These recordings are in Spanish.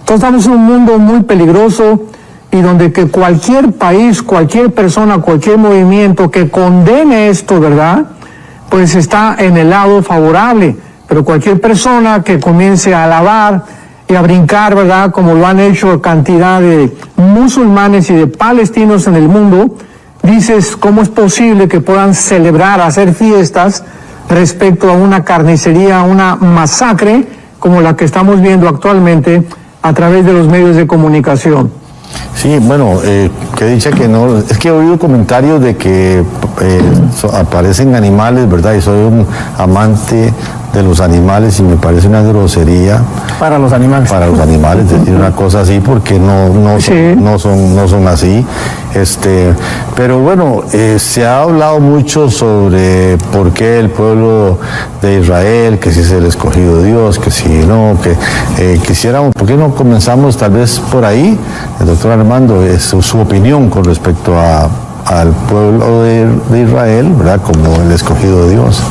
Entonces estamos en un mundo muy peligroso y donde que cualquier país, cualquier persona, cualquier movimiento que condene esto, ¿verdad?, pues está en el lado favorable. Pero cualquier persona que comience a alabar y a brincar, ¿verdad?, como lo han hecho cantidad de musulmanes y de palestinos en el mundo, dices, ¿cómo es posible que puedan celebrar, hacer fiestas respecto a una carnicería, una masacre como la que estamos viendo actualmente a través de los medios de comunicación? Sí, bueno, que dicha que no, es que he oído comentarios de que aparecen animales, ¿verdad? Y soy un amante de los animales y me parece una grosería. Para los animales. Para los animales, decir una cosa así, porque no son así. Pero bueno, se ha hablado mucho sobre por qué el pueblo de Israel, que si es el escogido de Dios, que si no, que quisiéramos, ¿por qué no comenzamos tal vez por ahí? El doctor Armando, su opinión con respecto al pueblo de Israel, ¿verdad?, como el escogido de Dios.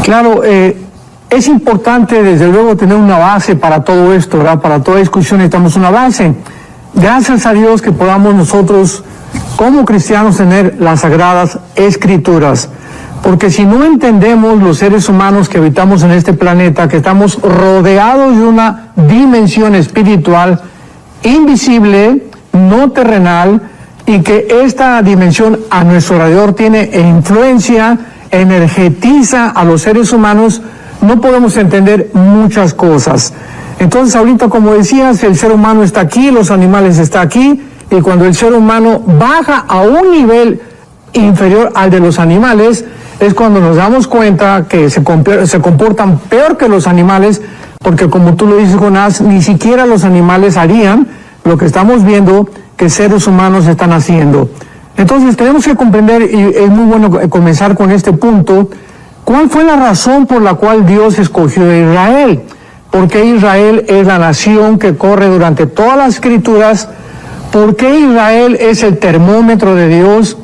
Claro, es importante desde luego tener una base para todo esto, ¿verdad? Para toda discusión necesitamos una base. Gracias a Dios que podamos nosotros como cristianos tener las Sagradas Escrituras, porque si no entendemos los seres humanos que habitamos en este planeta, que estamos rodeados de una dimensión espiritual invisible, no terrenal, y que esta dimensión a nuestro alrededor tiene influencia, energetiza a los seres humanos, no podemos entender muchas cosas. Entonces ahorita, como decías, el ser humano está aquí, los animales están aquí, y cuando el ser humano baja a un nivel inferior al de los animales, es cuando nos damos cuenta que se comportan peor que los animales, porque como tú lo dices, Jonás, ni siquiera los animales harían lo que estamos viendo que seres humanos están haciendo. Entonces tenemos que comprender, y es muy bueno comenzar con este punto, ¿cuál fue la razón por la cual Dios escogió a Israel? ¿Por qué Israel es la nación que corre durante todas las Escrituras? ¿Por qué Israel es el termómetro de Dios?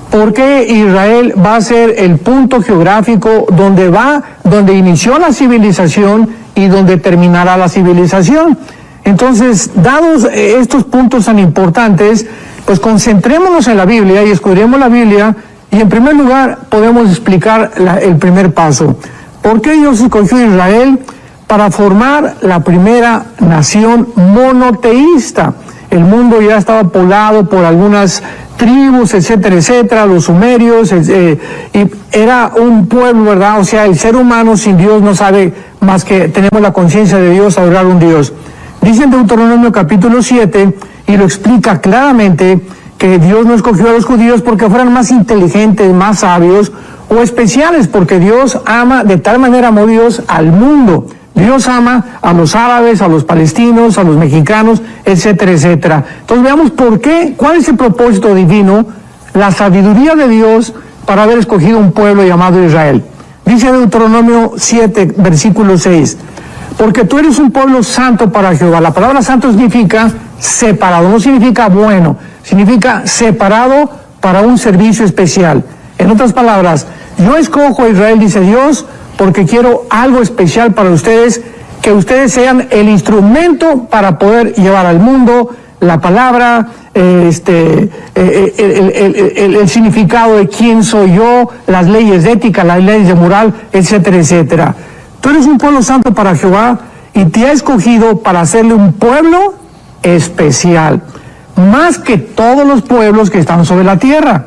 ¿Por qué Israel va a ser el punto geográfico donde inició la civilización y donde terminará la civilización? Entonces, dados estos puntos tan importantes, pues concentrémonos en la Biblia y estudiemos la Biblia, y en primer lugar podemos explicar el primer paso. ¿Por qué Dios escogió a Israel? Para formar la primera nación monoteísta. El mundo ya estaba poblado por algunas tribus, etcétera, etcétera, los sumerios, y era un pueblo, ¿verdad? O sea, el ser humano sin Dios no sabe más que tenemos la conciencia de Dios, adorar a un Dios. Dice en Deuteronomio capítulo 7, y lo explica claramente, que Dios no escogió a los judíos porque fueran más inteligentes, más sabios o especiales, porque Dios ama, de tal manera amó Dios al mundo. Dios ama a los árabes, a los palestinos, a los mexicanos, etcétera, etcétera. Entonces veamos por qué, cuál es el propósito divino, la sabiduría de Dios para haber escogido un pueblo llamado Israel. Dice Deuteronomio 7, versículo 6, porque tú eres un pueblo santo para Jehová. La palabra santo significa separado, no significa bueno, significa separado para un servicio especial. En otras palabras, yo escojo a Israel, dice Dios, porque quiero algo especial para ustedes, que ustedes sean el instrumento para poder llevar al mundo la palabra, el significado de quién soy yo, las leyes de ética, las leyes de moral, etcétera, etcétera. Tú eres un pueblo santo para Jehová y te ha escogido para hacerle un pueblo especial, más que todos los pueblos que están sobre la tierra.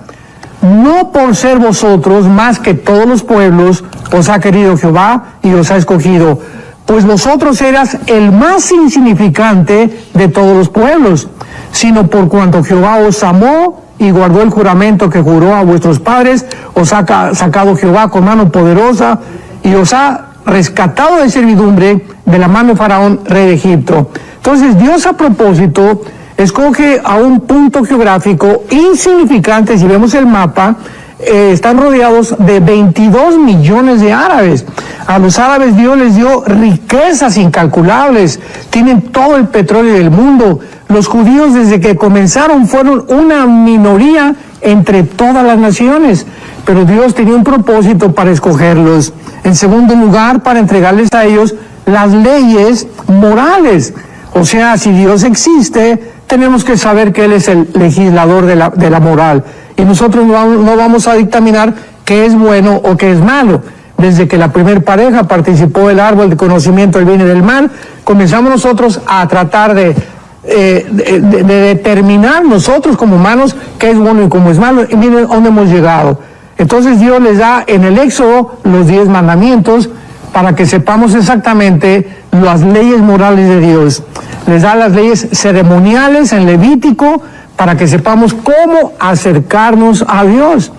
No por ser vosotros más que todos los pueblos os ha querido Jehová y os ha escogido, pues vosotros eras el más insignificante de todos los pueblos, sino por cuanto Jehová os amó y guardó el juramento que juró a vuestros padres, os ha sacado Jehová con mano poderosa y os ha rescatado de servidumbre de la mano de Faraón, rey de Egipto. Entonces Dios, a propósito, escoge a un punto geográfico insignificante. Si vemos el mapa, están rodeados de 22 millones de árabes. A los árabes Dios les dio riquezas incalculables, tienen todo el petróleo del mundo. Los judíos, desde que comenzaron, fueron una minoría entre todas las naciones, pero Dios tenía un propósito para escogerlos. En segundo lugar, para entregarles a ellos las leyes morales. O sea, si Dios existe, tenemos que saber que Él es el legislador de la moral. Y nosotros no vamos a dictaminar qué es bueno o qué es malo. Desde que la primer pareja participó del árbol de conocimiento del bien y del mal, comenzamos nosotros a tratar de determinar nosotros como humanos qué es bueno y cómo es malo, y miren dónde hemos llegado. Entonces Dios les da en el Éxodo los 10 mandamientos para que sepamos exactamente las leyes morales de Dios. Les da las leyes ceremoniales en Levítico para que sepamos cómo acercarnos a Dios.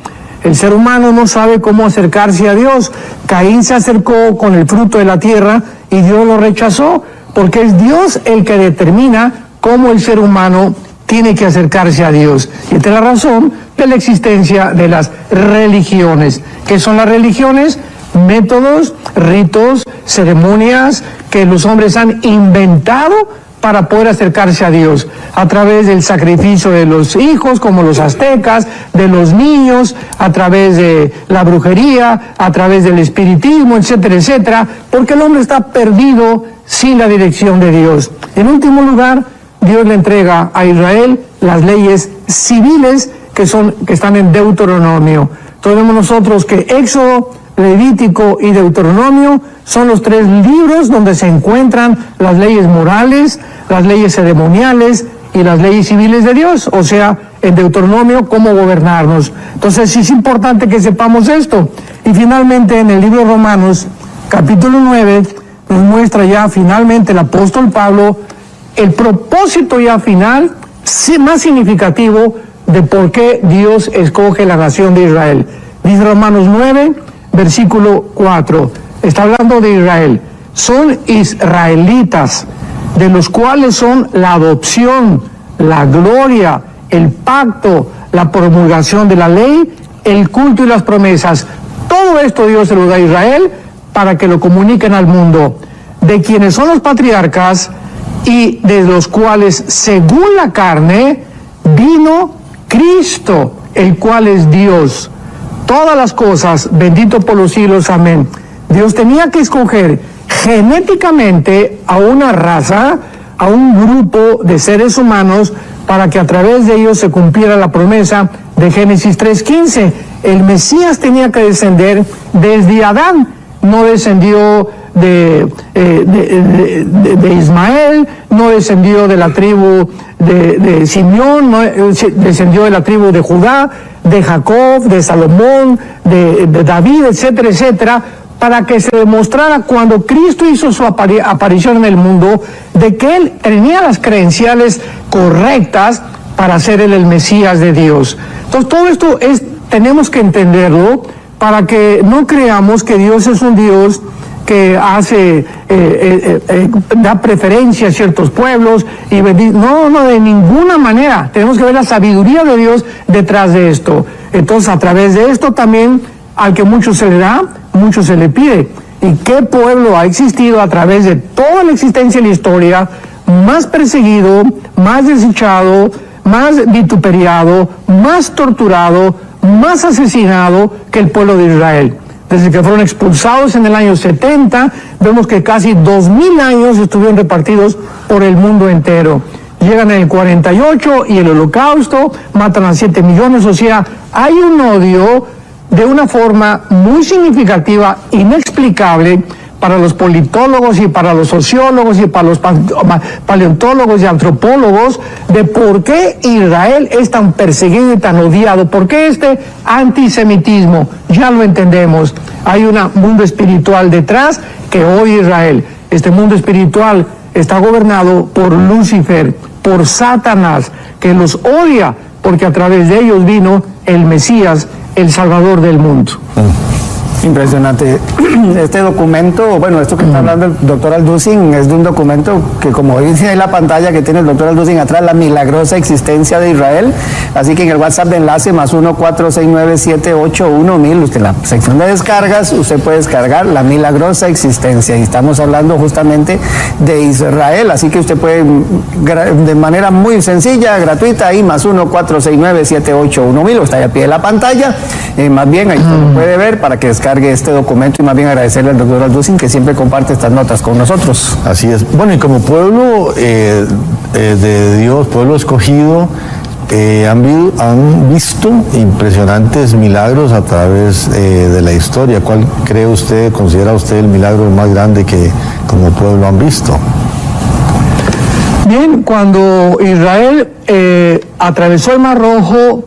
El ser humano no sabe cómo acercarse a Dios. Caín se acercó con el fruto de la tierra y Dios lo rechazó, porque es Dios el que determina cómo el ser humano tiene que acercarse a Dios. Y esta es la razón de la existencia de las religiones. ¿Qué son las religiones? Métodos, ritos, ceremonias que los hombres han inventado para poder acercarse a Dios, a través del sacrificio de los hijos, como los aztecas, de los niños, a través de la brujería, a través del espiritismo, etcétera, etcétera, porque el hombre está perdido sin la dirección de Dios. En último lugar, Dios le entrega a Israel las leyes civiles que están en Deuteronomio. Entonces vemos nosotros que Éxodo, Levítico y Deuteronomio son los 3 libros donde se encuentran las leyes morales, las leyes ceremoniales y las leyes civiles de Dios, o sea, en Deuteronomio, cómo gobernarnos. Entonces sí es importante que sepamos esto. Y finalmente en el libro de Romanos, capítulo 9, nos muestra ya finalmente el apóstol Pablo el propósito ya final, más significativo, de por qué Dios escoge la nación de Israel. Dice Romanos 9, versículo 4, está hablando de Israel. Son israelitas, de los cuales son la adopción, la gloria, el pacto, la promulgación de la ley, el culto y las promesas. Todo esto Dios se lo da a Israel para que lo comuniquen al mundo, de quienes son los patriarcas y de los cuales, según la carne, vino Cristo, el cual es Dios. Todas las cosas, bendito por los siglos, amén. Dios tenía que escoger genéticamente a una raza, a un grupo de seres humanos, para que a través de ellos se cumpliera la promesa de Génesis 3:15. El Mesías tenía que descender desde Adán, no descendió de Ismael, no descendió de la tribu de Simeón, no descendió de la tribu de Judá, de Jacob, de Salomón, de David, etcétera, etcétera, para que se demostrara cuando Cristo hizo su aparición en el mundo, de que Él tenía las credenciales correctas para ser el Mesías de Dios. Entonces todo esto tenemos que entenderlo para que no creamos que Dios es un Dios que da preferencia a ciertos pueblos y no, de ninguna manera. Tenemos que ver la sabiduría de Dios detrás de esto. Entonces, a través de esto también, al que mucho se le da, mucho se le pide. ¿Y qué pueblo ha existido a través de toda la existencia y la historia más perseguido, más desechado, más vituperiado, más torturado, más asesinado que el pueblo de Israel? Desde que fueron expulsados en el año 70, vemos que casi 2000 años estuvieron repartidos por el mundo entero. Llegan en el 48 y el Holocausto, matan a 7 millones, o sea, hay un odio de una forma muy significativa, inexplicable, para los politólogos y para los sociólogos y para los paleontólogos y antropólogos, de por qué Israel es tan perseguido y tan odiado. ¿Por qué este antisemitismo? Ya lo entendemos. Hay un mundo espiritual detrás que odia Israel. Este mundo espiritual está gobernado por Lucifer, por Satanás, que los odia, porque a través de ellos vino el Mesías, el Salvador del mundo. Impresionante. Este documento, bueno, esto que está hablando el doctor Alducin es de un documento que, como dice ahí la pantalla que tiene el doctor Alducin atrás, la milagrosa existencia de Israel. Así que en el WhatsApp de enlace +1 469 781 1000, usted en la sección de descargas, usted puede descargar la milagrosa existencia. Y estamos hablando justamente de Israel, así que usted puede de manera muy sencilla, gratuita, ahí +1 469 781 1000, está ahí a pie de la pantalla. Más bien ahí usted lo puede ver para que descargue encargue este documento y más bien agradecerle al doctor Alducin que siempre comparte estas notas con nosotros. Así es. Bueno, y como pueblo de Dios, pueblo escogido, han visto impresionantes milagros a través de la historia. ¿Cuál cree usted, considera usted el milagro más grande que como pueblo han visto? Bien, cuando Israel atravesó el Mar Rojo,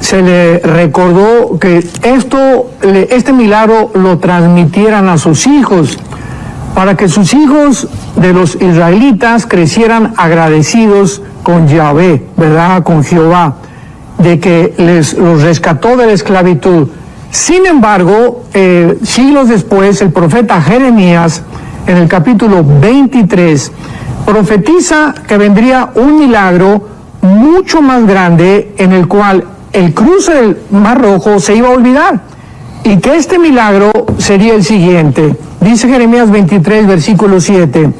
se le recordó que este milagro lo transmitieran a sus hijos, para que sus hijos de los israelitas crecieran agradecidos con Yahvé, ¿verdad? Con Jehová, de que los rescató de la esclavitud. Sin embargo, siglos después, el profeta Jeremías, en el capítulo 23, profetiza que vendría un milagro mucho más grande en el cual el cruce del Mar Rojo se iba a olvidar, y que este milagro sería el siguiente. Dice Jeremías 23, versículo 7,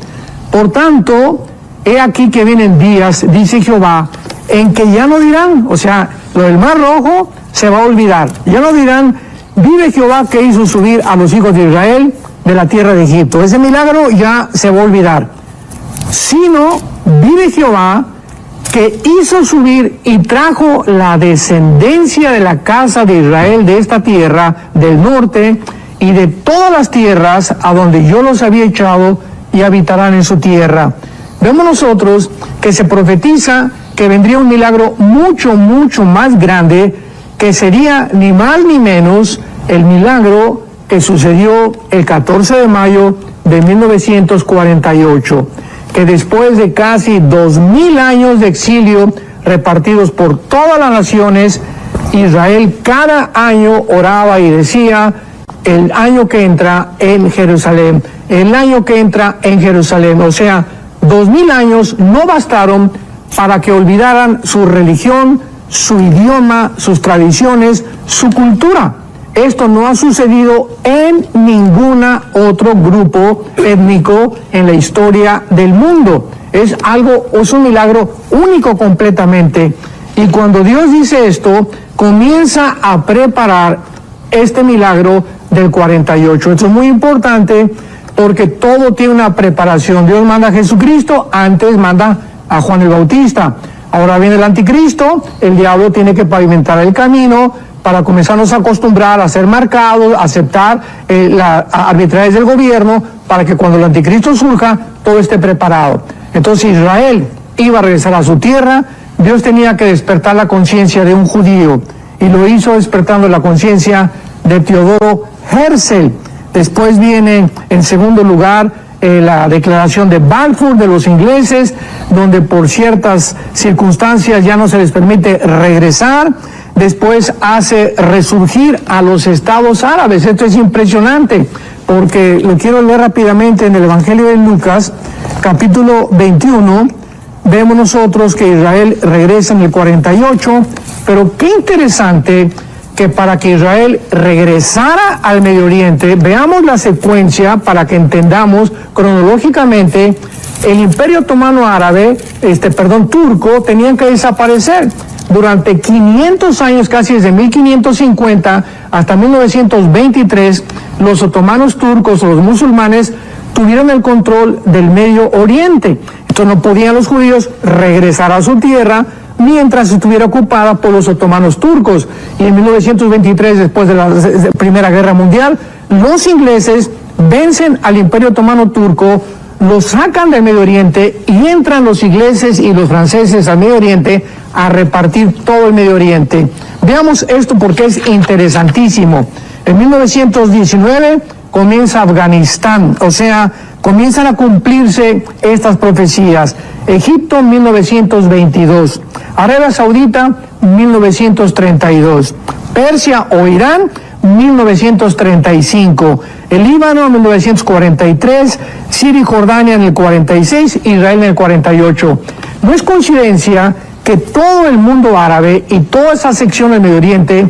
por tanto, he aquí que vienen días, dice Jehová, en que ya no dirán, o sea, lo del Mar Rojo se va a olvidar, ya no dirán, vive Jehová que hizo subir a los hijos de Israel de la tierra de Egipto. Ese milagro ya se va a olvidar, sino vive Jehová que hizo subir y trajo la descendencia de la casa de Israel de esta tierra del norte y de todas las tierras a donde yo los había echado, y habitarán en su tierra. Vemos nosotros que se profetiza que vendría un milagro mucho, mucho más grande, que sería ni más ni menos el milagro que sucedió el 14 de mayo de 1948, que después de casi 2000 años de exilio repartidos por todas las naciones, Israel cada año oraba y decía, el año que entra en Jerusalén, el año que entra en Jerusalén. O sea, 2000 años no bastaron para que olvidaran su religión, su idioma, sus tradiciones, su cultura. Esto no ha sucedido en ningún otro grupo étnico en la historia del mundo. Es un milagro único completamente. Y cuando Dios dice esto, comienza a preparar este milagro del 48. Esto es muy importante porque todo tiene una preparación. Dios manda a Jesucristo, antes manda a Juan el Bautista. Ahora viene el anticristo, el diablo tiene que pavimentar el camino para comenzarnos a acostumbrar a ser marcados, a aceptar la arbitrariedad del gobierno, para que cuando el anticristo surja, todo esté preparado. Entonces Israel iba a regresar a su tierra. Dios tenía que despertar la conciencia de un judío, y lo hizo despertando la conciencia de Teodoro Herzl. Después viene, en segundo lugar, la declaración de Balfour de los ingleses, donde por ciertas circunstancias ya no se les permite regresar. Después hace resurgir a los estados árabes. Esto es impresionante, porque lo quiero leer rápidamente en el Evangelio de Lucas, capítulo 21. Vemos nosotros que Israel regresa en el 48, pero qué interesante que para que Israel regresara al Medio Oriente, veamos la secuencia para que entendamos cronológicamente. El Imperio Otomano Árabe, turco, tenían que desaparecer. Durante 500 años, casi desde 1550 hasta 1923, los otomanos turcos o los musulmanes tuvieron el control del Medio Oriente. Entonces no podían los judíos regresar a su tierra mientras estuviera ocupada por los otomanos turcos. Y en 1923, después de la Primera Guerra Mundial, los ingleses vencen al Imperio Otomano Turco, lo sacan del Medio Oriente, y entran los ingleses y los franceses al Medio Oriente a repartir todo el Medio Oriente. Veamos esto porque es interesantísimo. En 1919 comienza Afganistán, o sea, comienzan a cumplirse estas profecías. Egipto, 1922. Arabia Saudita, 1932. Persia o Irán, 1935. El Líbano, 1943. Siria y Jordania en el 46. Israel en el 48. No es coincidencia que todo el mundo árabe y toda esa sección del Medio Oriente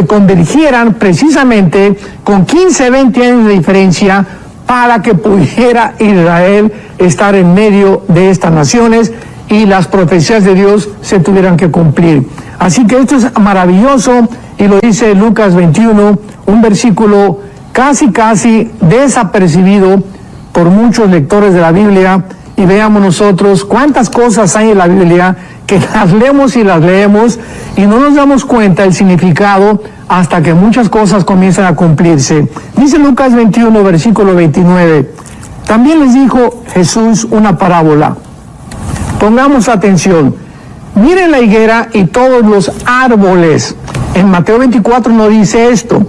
convergieran precisamente con 15, 20 años de diferencia para que pudiera Israel estar en medio de estas naciones y las profecías de Dios se tuvieran que cumplir. Así que esto es maravilloso, y lo dice Lucas 21, un versículo casi desapercibido por muchos lectores de la Biblia, y veamos nosotros cuántas cosas hay en la Biblia que las leemos y no nos damos cuenta del significado hasta que muchas cosas comienzan a cumplirse. Dice Lucas 21, versículo 29, también les dijo Jesús una parábola. Pongamos atención. Miren la higuera y todos los árboles. En Mateo 24 no dice esto.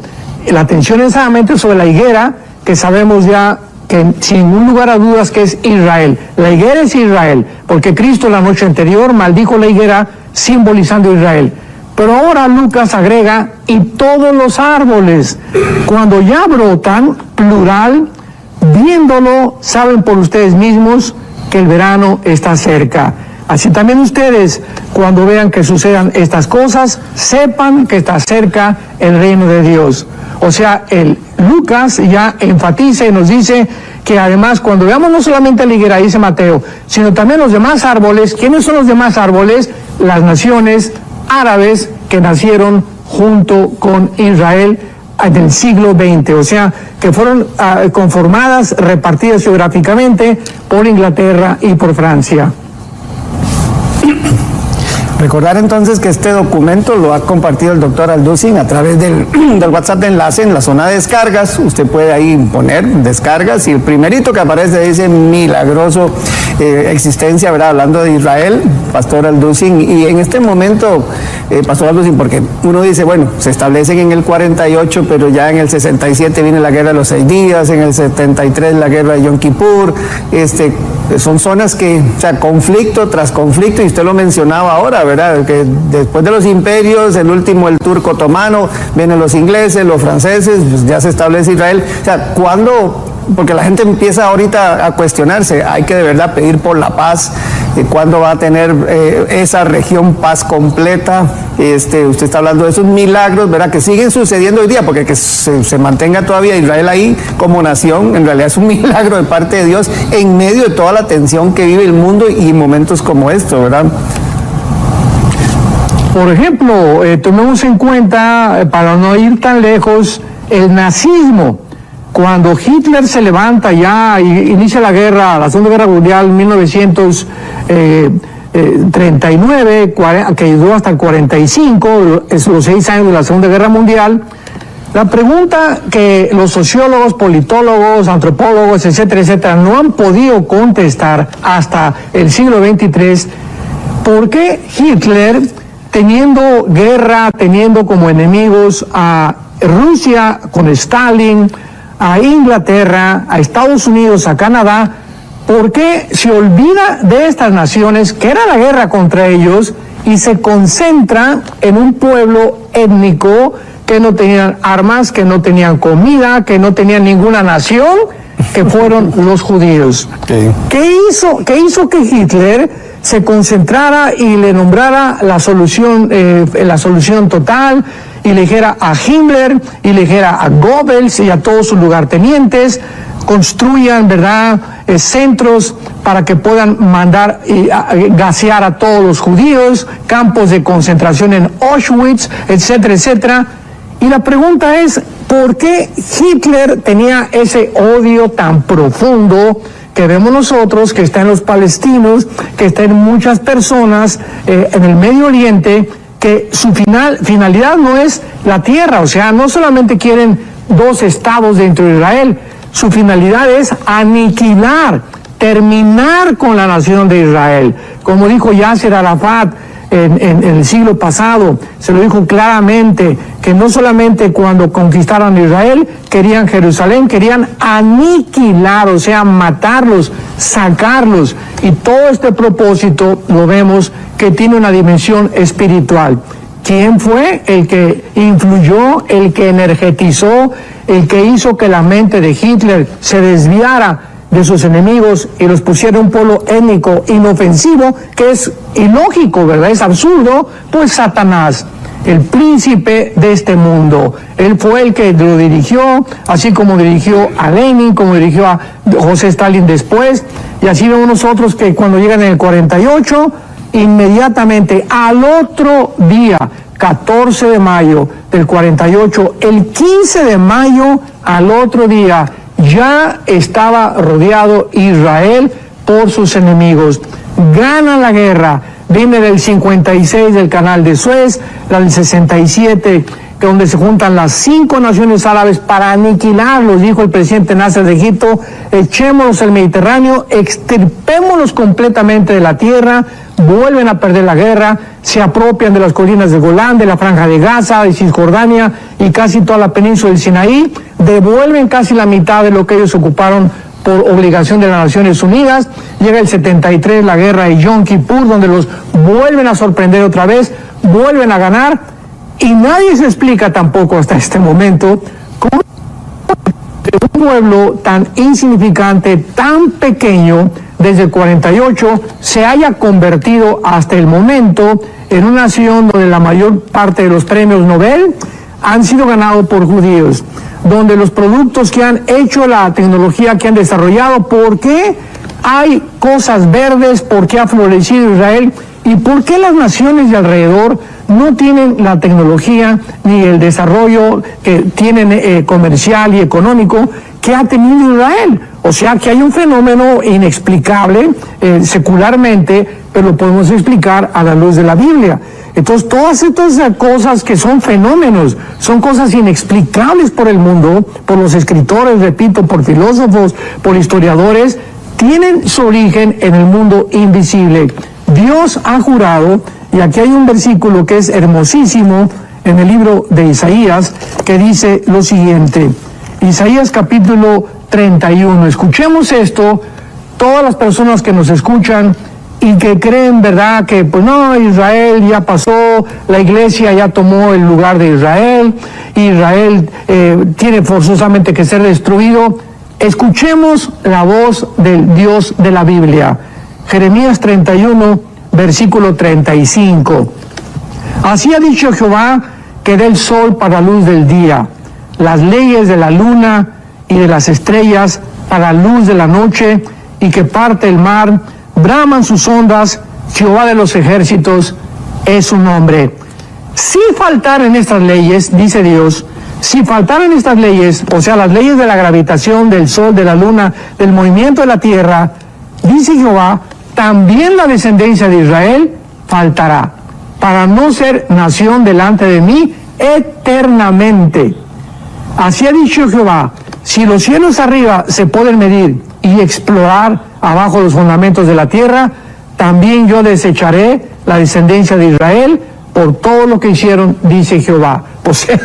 La atención es solamente sobre la higuera, que sabemos ya que sin ningún lugar a dudas que es Israel. La higuera es Israel, porque Cristo la noche anterior maldijo la higuera simbolizando Israel. Pero ahora Lucas agrega, y todos los árboles, cuando ya brotan, plural, viéndolo, saben por ustedes mismos que el verano está cerca. Así también ustedes, cuando vean que sucedan estas cosas, sepan que está cerca el reino de Dios. O sea, Lucas ya enfatiza y nos dice que además cuando veamos no solamente la higuera, dice Mateo, sino también los demás árboles. ¿Quiénes son los demás árboles? Las naciones árabes que nacieron junto con Israel en el siglo XX, o sea, que fueron conformadas, repartidas geográficamente por Inglaterra y por Francia. Recordar entonces que este documento lo ha compartido el doctor Alducin a través del WhatsApp de enlace en la zona de descargas. Usted puede ahí poner descargas y el primerito que aparece dice milagroso existencia, ¿verdad? Hablando de Israel, Pastor Alducin. Y en este momento, Pastor Alducin, porque uno dice, bueno, se establecen en el 48, pero ya en el 67 viene la guerra de los 6 días, en el 73 la guerra de Yom Kippur, son zonas que, o sea, conflicto tras conflicto, y usted lo mencionaba ahora, ¿verdad? Que después de los imperios, el último el turco otomano, vienen los ingleses, los franceses, pues ya se establece Israel. O sea, ¿cuándo? Porque la gente empieza ahorita a cuestionarse, hay que de verdad pedir por la paz, ¿cuándo va a tener esa región paz completa? Usted está hablando de esos milagros, ¿verdad? Que siguen sucediendo hoy día, porque que se mantenga todavía Israel ahí como nación, en realidad es un milagro de parte de Dios en medio de toda la tensión que vive el mundo y momentos como estos, ¿verdad? Por ejemplo, tomemos en cuenta, para no ir tan lejos, el nazismo. Cuando Hitler se levanta ya y inicia la Segunda Guerra Mundial en 1939, que duró hasta el 45, es los 6 años de la Segunda Guerra Mundial, la pregunta que los sociólogos, politólogos, antropólogos, etcétera, no han podido contestar hasta el siglo XXIII, ¿por qué Hitler, teniendo guerra, teniendo como enemigos a Rusia con Stalin, a Inglaterra, a Estados Unidos, a Canadá, ¿por qué se olvida de estas naciones, que era la guerra contra ellos, y se concentra en un pueblo étnico que no tenían armas, que no tenían comida, que no tenían ninguna nación, que fueron los judíos? Okay. ¿Qué hizo que Hitler se concentrara y le nombrara la solución total, y le dijera a Himmler y le dijera a Goebbels y a todos sus lugartenientes, construyan, ¿verdad?, centros para que puedan mandar y gasear a todos los judíos, campos de concentración en Auschwitz, etcétera? Y la pregunta es, ¿por qué Hitler tenía ese odio tan profundo que vemos nosotros, que está en los palestinos, que está en muchas personas en el Medio Oriente, que su finalidad no es la tierra? O sea, no solamente quieren 2 estados dentro de Israel, su finalidad es aniquilar, terminar con la nación de Israel. Como dijo Yasser Arafat en el siglo pasado, se lo dijo claramente, que no solamente cuando conquistaron Israel querían Jerusalén, querían aniquilar, o sea, matarlos, sacarlos. Y todo este propósito lo vemos que tiene una dimensión espiritual. ¿Quién fue el que influyó, el que energetizó, el que hizo que la mente de Hitler se desviara de sus enemigos y los pusiera un pueblo étnico inofensivo, que es ilógico, ¿verdad? Es absurdo? Pues Satanás. el príncipe de este mundo. Él fue el que lo dirigió, así como dirigió a Lenin, como dirigió a José Stalin después, y así vemos nosotros que cuando llegan en el 48, inmediatamente al otro día, 14 de mayo del 48, el 15 de mayo al otro día, ya estaba rodeado Israel por sus enemigos. Ganan la guerra. Viene del 56 del Canal de Suez, la del 67, que donde se juntan las 5 naciones árabes para aniquilarlos, dijo el presidente Nasser de Egipto, echémonos al Mediterráneo, extirpémonos completamente de la tierra, vuelven a perder la guerra, se apropian de las colinas de Golán, de la Franja de Gaza, de Cisjordania y casi toda la península del Sinaí, devuelven casi la mitad de lo que ellos ocuparon por obligación de las Naciones Unidas. Llega el 73, la guerra de Yom Kippur, donde los vuelven a sorprender otra vez, vuelven a ganar, y nadie se explica tampoco hasta este momento cómo un pueblo tan insignificante, tan pequeño, desde el 48, se haya convertido hasta el momento en una nación donde la mayor parte de los premios Nobel han sido ganados por judíos, donde los productos que han hecho, la tecnología que han desarrollado, ¿por qué hay cosas verdes? ¿Por qué ha florecido Israel? ¿Y por qué las naciones de alrededor no tienen la tecnología ni el desarrollo que tienen comercial y económico que ha tenido Israel? O sea que hay un fenómeno inexplicable secularmente, pero lo podemos explicar a la luz de la Biblia. Entonces, todas estas cosas que son fenómenos, son cosas inexplicables por el mundo, por los escritores, repito, por filósofos, por historiadores, tienen su origen en el mundo invisible. Dios ha jurado, y aquí hay un versículo que es hermosísimo en el libro de Isaías, que dice lo siguiente, Isaías capítulo 31, escuchemos esto, todas las personas que nos escuchan, y que creen, ¿verdad?, que pues no, Israel ya pasó, la iglesia ya tomó el lugar de Israel, Israel tiene forzosamente que ser destruido. Escuchemos la voz del Dios de la Biblia. Jeremías 31, versículo 35. Así ha dicho Jehová, que dé el sol para la luz del día, las leyes de la luna y de las estrellas para la luz de la noche, y que parte el mar, braman sus ondas, Jehová de los ejércitos es su nombre. Si faltaran estas leyes, dice Dios, si faltaran estas leyes, o sea, las leyes de la gravitación, del sol, de la luna, del movimiento de la tierra, dice Jehová, también la descendencia de Israel faltará, para no ser nación delante de mí eternamente. Así ha dicho Jehová, si los cielos arriba se pueden medir y explorar abajo los fundamentos de la tierra, también yo desecharé la descendencia de Israel por todo lo que hicieron, dice Jehová. O sea,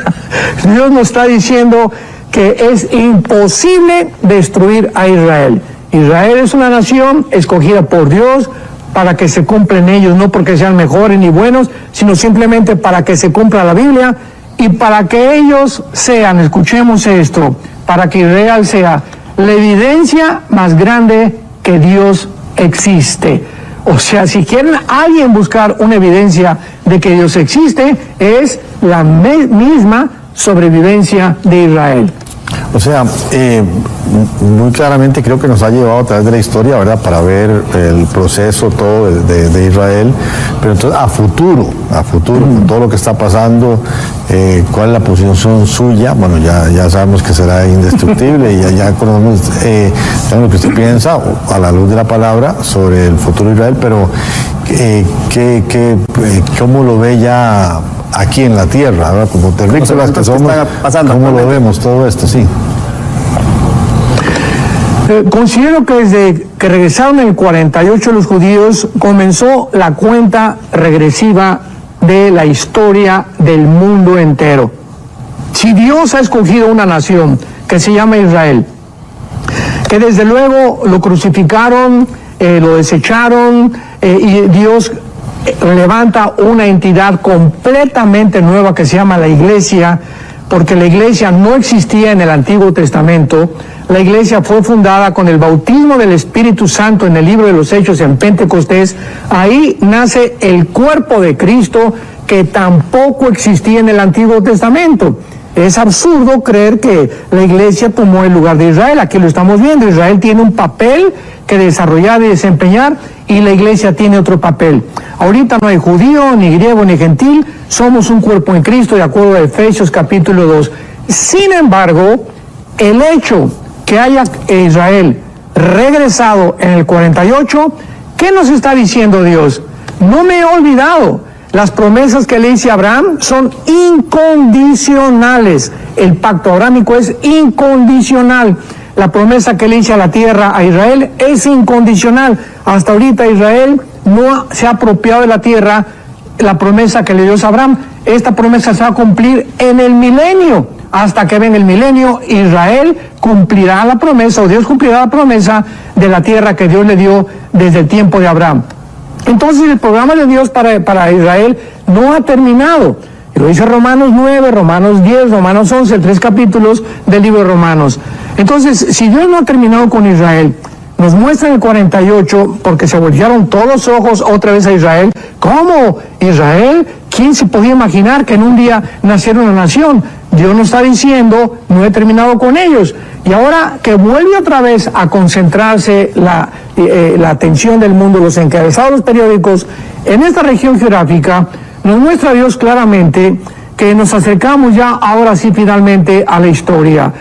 Dios nos está diciendo que es imposible destruir a Israel. Israel es una nación escogida por Dios para que se cumplan ellos, no porque sean mejores ni buenos, sino simplemente para que se cumpla la Biblia y para que ellos sean, escuchemos esto, para que Israel sea la evidencia más grande que Dios existe. O sea, si quieren alguien buscar una evidencia de que Dios existe, es la misma sobrevivencia de Israel. O sea, muy claramente creo que nos ha llevado a través de la historia, ¿verdad?, para ver el proceso todo de Israel, pero entonces a futuro, con todo lo que está pasando, cuál es la posición suya. Bueno, ya sabemos que será indestructible y ya conocemos lo que usted piensa a la luz de la palabra sobre el futuro de Israel, pero ¿cómo lo ve ya aquí en la tierra, ¿verdad? Como terrícolas que somos, ¿cómo lo vemos todo esto? Sí. Considero que desde que regresaron en el 48 los judíos, comenzó la cuenta regresiva de la historia del mundo entero. Si Dios ha escogido una nación que se llama Israel, que desde luego lo crucificaron, lo desecharon, y Dios levanta una entidad completamente nueva que se llama la Iglesia, porque la iglesia no existía en el Antiguo Testamento. La iglesia fue fundada con el bautismo del Espíritu Santo en el libro de los Hechos en Pentecostés. Ahí nace el cuerpo de Cristo, que tampoco existía en el Antiguo Testamento. Es absurdo creer que la iglesia tomó el lugar de Israel. Aquí lo estamos viendo. Israel tiene un papel que desarrollar y desempeñar, y la iglesia tiene otro papel. Ahorita no hay judío, ni griego, ni gentil. Somos un cuerpo en Cristo, de acuerdo a Efesios capítulo 2. Sin embargo, el hecho que haya Israel regresado en el 48, ¿qué nos está diciendo Dios? No me he olvidado. Las promesas que le hice a Abraham son incondicionales. El pacto abrámico es incondicional. La promesa que le hice a la tierra a Israel es incondicional. Hasta ahorita Israel no se ha apropiado de la tierra, la promesa que le dio a Abraham. Esta promesa se va a cumplir en el milenio. Hasta que venga el milenio, Israel cumplirá la promesa, o Dios cumplirá la promesa de la tierra que Dios le dio desde el tiempo de Abraham. Entonces el programa de Dios para Israel no ha terminado. Lo dice Romanos 9, Romanos 10, Romanos 11, 3 capítulos del libro de Romanos. Entonces, si Dios no ha terminado con Israel, nos muestra en el 48, porque se voltearon todos los ojos otra vez a Israel. ¿Cómo? ¿Israel? ¿Quién se podía imaginar que en un día naciera una nación? Dios nos está diciendo, no he terminado con ellos. Y ahora que vuelve otra vez a concentrarse la atención del mundo, los encabezados periódicos, en esta región geográfica, nos muestra Dios claramente que nos acercamos ya ahora sí finalmente a la historia.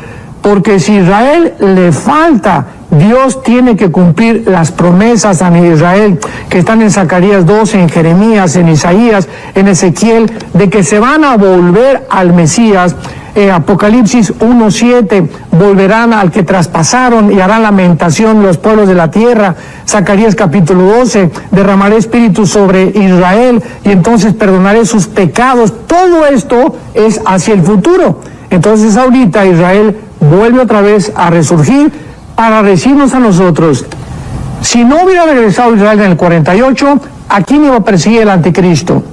Porque si Israel le falta, Dios tiene que cumplir las promesas a Israel que están en Zacarías 12, en Jeremías, en Isaías, en Ezequiel, de que se van a volver al Mesías. Apocalipsis 1:7, volverán al que traspasaron y harán lamentación los pueblos de la tierra. Zacarías capítulo 12, derramaré espíritu sobre Israel y entonces perdonaré sus pecados. Todo esto es hacia el futuro. Entonces ahorita Israel vuelve otra vez a resurgir para recibirnos a nosotros. Si no hubiera regresado Israel en el 48, ¿a quién iba a perseguir el anticristo?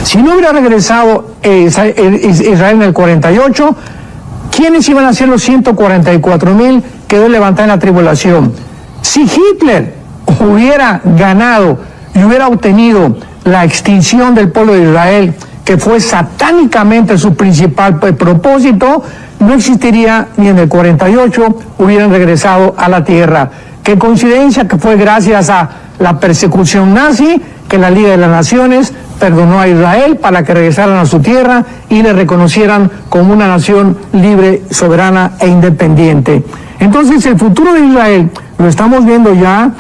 Si no hubiera regresado Israel en el 48, ¿quiénes iban a ser los 144,000 que Dios levantó en la tribulación? Si Hitler hubiera ganado y hubiera obtenido la extinción del pueblo de Israel, que fue satánicamente su principal propósito, no existiría ni en el 48 hubieran regresado a la tierra. Qué coincidencia que fue gracias a la persecución nazi que la Liga de las Naciones perdonó a Israel para que regresaran a su tierra y le reconocieran como una nación libre, soberana e independiente. Entonces el futuro de Israel lo estamos viendo ya,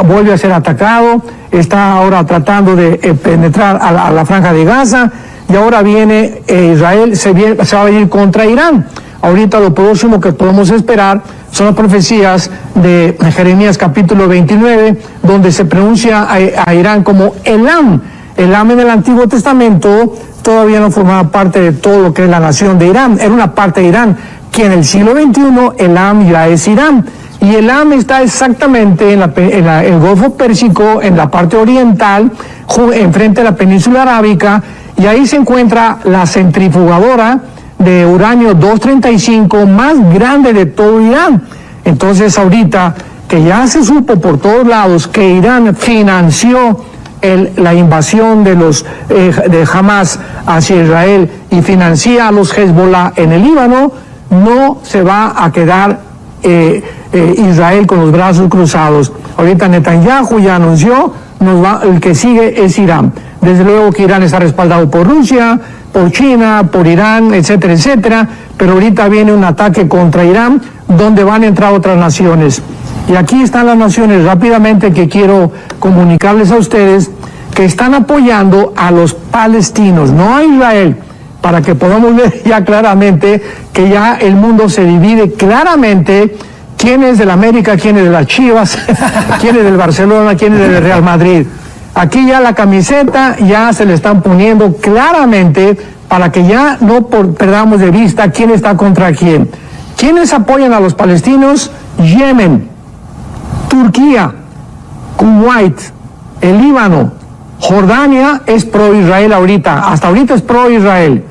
vuelve a ser atacado, está ahora tratando de penetrar a la franja de Gaza, y ahora viene Israel, se va a venir contra Irán. Ahorita lo próximo que podemos esperar son las profecías de Jeremías capítulo 29, donde se pronuncia a Irán como Elam. Elam en el Antiguo Testamento todavía no formaba parte de todo lo que es la nación de Irán, era una parte de Irán, que en el siglo XXI Elam ya es Irán. Y Elam está exactamente en el Golfo Pérsico, en la parte oriental, enfrente de la península arábica, y ahí se encuentra la centrifugadora de uranio 235 más grande de todo Irán. Entonces ahorita que ya se supo por todos lados que Irán financió la invasión de Hamas hacia Israel y financia a los Hezbollah en el Líbano, no se va a quedar Israel con los brazos cruzados. Ahorita Netanyahu ya anunció, el que sigue es Irán. Desde luego que Irán está respaldado por Rusia, por China, por Irán, etcétera, etcétera, pero ahorita viene un ataque contra Irán donde van a entrar otras naciones. Y aquí están las naciones rápidamente que quiero comunicarles a ustedes que están apoyando a los palestinos, no a Israel, para que podamos ver ya claramente que ya el mundo se divide claramente quién es del América, quién es de las Chivas, quién es del Barcelona, quién es del Real Madrid. Aquí ya la camiseta ya se le están poniendo claramente para que ya no perdamos de vista quién está contra quién. ¿Quiénes apoyan a los palestinos? Yemen, Turquía, Kuwait, el Líbano, Jordania es pro-Israel ahorita, hasta ahorita es pro-Israel.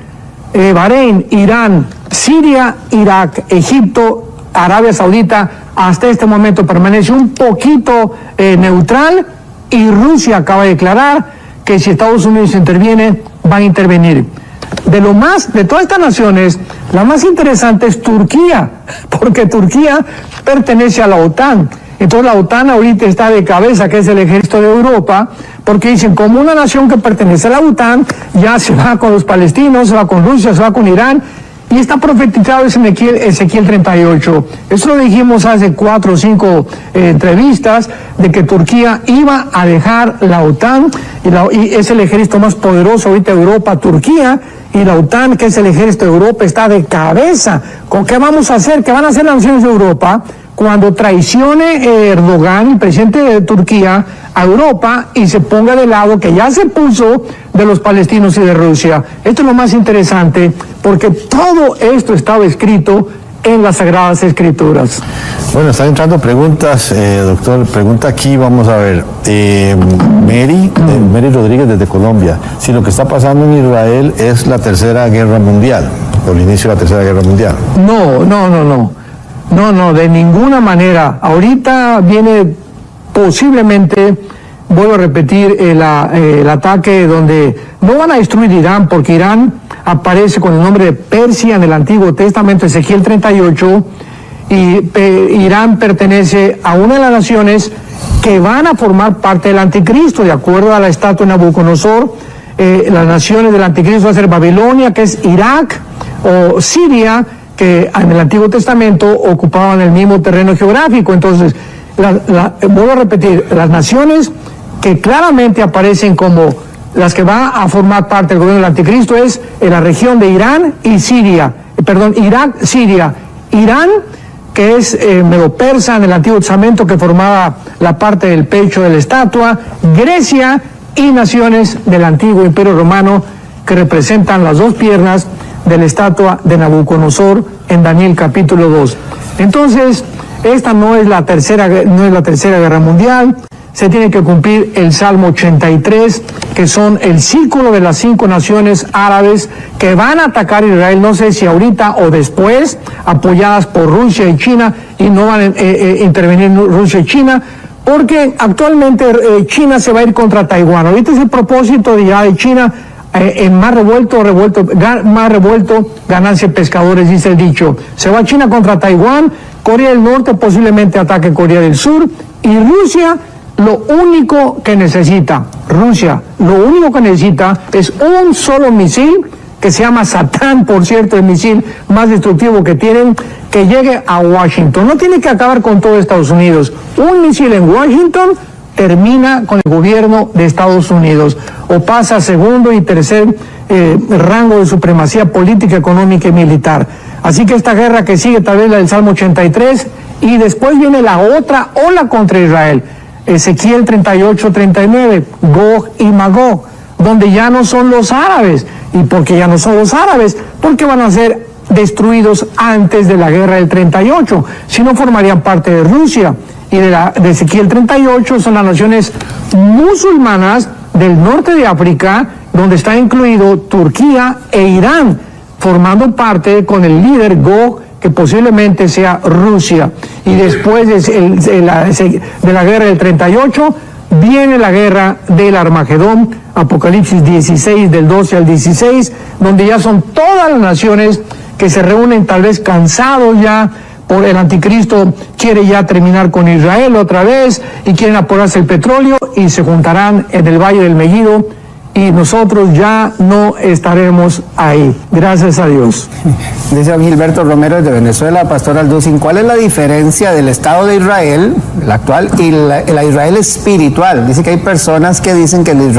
Bahrein, Irán, Siria, Irak, Egipto, Arabia Saudita, hasta este momento permanece un poquito neutral, y Rusia acaba de declarar que si Estados Unidos interviene, van a intervenir. De todas estas naciones, la más interesante es Turquía, porque Turquía pertenece a la OTAN. Entonces la OTAN ahorita está de cabeza, que es el ejército de Europa, porque dicen, como una nación que pertenece a la OTAN, ya se va con los palestinos, se va con Rusia, se va con Irán, y está profetizado Ezequiel 38. Eso lo dijimos hace 4 o 5 entrevistas, de que Turquía iba a dejar la OTAN, y es el ejército más poderoso ahorita de Europa, Turquía, y la OTAN, que es el ejército de Europa, está de cabeza. ¿Con qué vamos a hacer? ¿Qué van a hacer las naciones de Europa cuando traicione Erdogan, el presidente de Turquía, a Europa y se ponga de lado, que ya se puso, de los palestinos y de Rusia? Esto es lo más interesante, porque todo esto estaba escrito en las Sagradas Escrituras. Bueno, están entrando preguntas, doctor. Pregunta aquí, vamos a ver. Mary Rodríguez desde Colombia. Si lo que está pasando en Israel es la Tercera Guerra Mundial, o el inicio de la Tercera Guerra Mundial. No, de ninguna manera. Ahorita viene posiblemente, vuelvo a repetir, el ataque donde no van a destruir Irán, porque Irán aparece con el nombre de Persia en el Antiguo Testamento, Ezequiel 38, y Irán pertenece a una de las naciones que van a formar parte del anticristo, de acuerdo a la estatua de Nabucodonosor. Las naciones del anticristo va a ser Babilonia, que es Irak, o Siria, que en el Antiguo Testamento ocupaban el mismo terreno geográfico. Entonces, vuelvo a repetir, las naciones que claramente aparecen como las que van a formar parte del gobierno del anticristo es en la región de Irán y Siria, Irak, Siria, Irán, que es medo-persa en el Antiguo Testamento, que formaba la parte del pecho de la estatua, Grecia, y naciones del antiguo Imperio Romano, que representan las 2 piernas de la estatua de Nabucodonosor en Daniel capítulo 2. Entonces, esta no es la tercera guerra mundial. Se tiene que cumplir el Salmo 83, que son el círculo de las 5 naciones árabes que van a atacar a Israel, no sé si ahorita o después, apoyadas por Rusia y China, y no van a intervenir Rusia y China, porque actualmente China se va a ir contra Taiwán. Ahorita es el propósito de China, en más revuelto, ganancia de pescadores, dice el dicho. Se va China contra Taiwán, Corea del Norte posiblemente ataque Corea del Sur, y Rusia lo único que necesita es un solo misil, que se llama Satán, por cierto, el misil más destructivo que tienen, que llegue a Washington. No tiene que acabar con todo Estados Unidos. Un misil en Washington termina con el gobierno de Estados Unidos, o pasa a segundo y tercer rango de supremacía política, económica y militar. Así que esta guerra que sigue, tal vez la del Salmo 83, y después viene la otra ola contra Israel, Ezequiel 38-39, Gog y Magog, donde ya no son los árabes. ¿Y por qué ya no son los árabes? Porque van a ser destruidos antes de la guerra del 38, si no formarían parte de Rusia. Y de Ezequiel 38 son las naciones musulmanas del norte de África, donde está incluido Turquía e Irán, formando parte con el líder Gog, que posiblemente sea Rusia. Y después de la guerra del 38 viene la guerra del Armagedón, Apocalipsis 16, del 12 al 16, donde ya son todas las naciones que se reúnen, tal vez cansados ya, por el anticristo quiere ya terminar con Israel otra vez, y quieren apurarse el petróleo, y se juntarán en el Valle del Megiddo, y nosotros ya no estaremos ahí, gracias a Dios. Dice don Gilberto Romero desde Venezuela, Pastor Alducin, ¿cuál es la diferencia del Estado de Israel, el actual, y la Israel espiritual? Dice que hay personas que dicen que el Israel